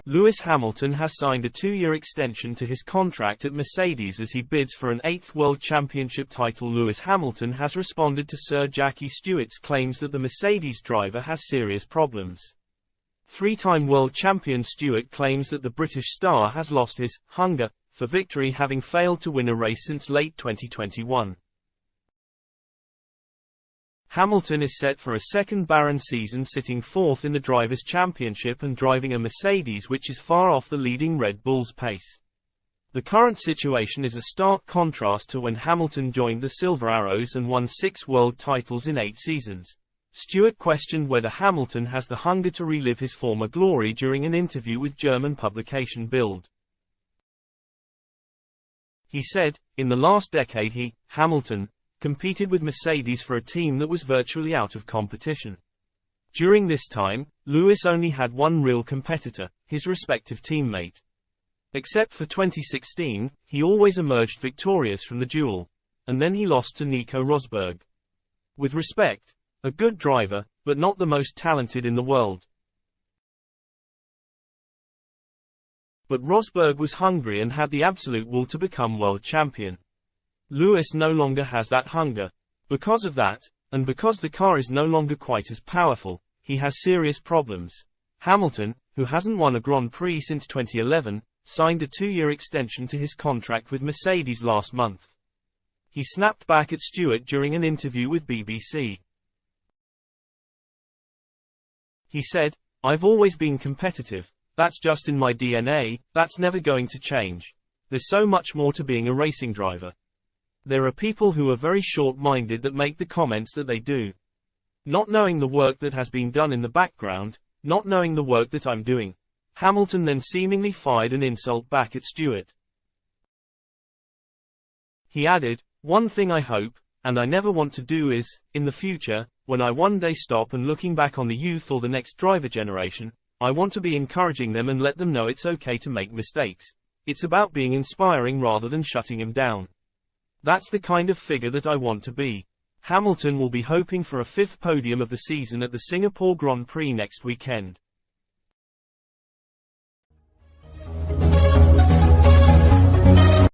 Lewis Hamilton has signed a 2-year extension to his contract at Mercedes as he bids for an 8th World Championship title. Lewis Hamilton has responded to Sir Jackie Stewart's claims that the Mercedes driver has serious problems. 3-time world champion Stewart claims that the British star has lost his hunger for victory, having failed to win a race since late 2021. Hamilton is set for a second barren season, sitting 4th in the Drivers' Championship and driving a Mercedes which is far off the leading Red Bull's pace. The current situation is a stark contrast to when Hamilton joined the Silver Arrows and won 6 world titles in 8 seasons. Stewart questioned whether Hamilton has the hunger to relive his former glory during an interview with German publication Bild. He said, "In the last decade Hamilton, competed with Mercedes for a team that was virtually out of competition. During this time, Lewis only had one real competitor, his respective teammate. Except for 2016, he always emerged victorious from the duel. And then he lost to Nico Rosberg. With respect, a good driver, but not the most talented in the world. But Rosberg was hungry and had the absolute will to become world champion. Lewis no longer has that hunger. Because of that, and because the car is no longer quite as powerful, he has serious problems." Hamilton, who hasn't won a Grand Prix since 2011, signed a 2-year extension to his contract with Mercedes last month. He snapped back at Stewart during an interview with BBC. He said, "I've always been competitive. That's just in my DNA, that's never going to change. There's so much more to being a racing driver. There are people who are very short-minded that make the comments that they do. Not knowing the work that has been done in the background, not knowing the work that I'm doing." Hamilton then seemingly fired an insult back at Stewart. He added, "One thing I hope, and I never want to do is, in the future, when I one day stop and looking back on the youth or the next driver generation, I want to be encouraging them and let them know it's okay to make mistakes. It's about being inspiring rather than shutting them down. That's the kind of figure that I want to be." Hamilton will be hoping for a 5th podium of the season at the Singapore Grand Prix next weekend.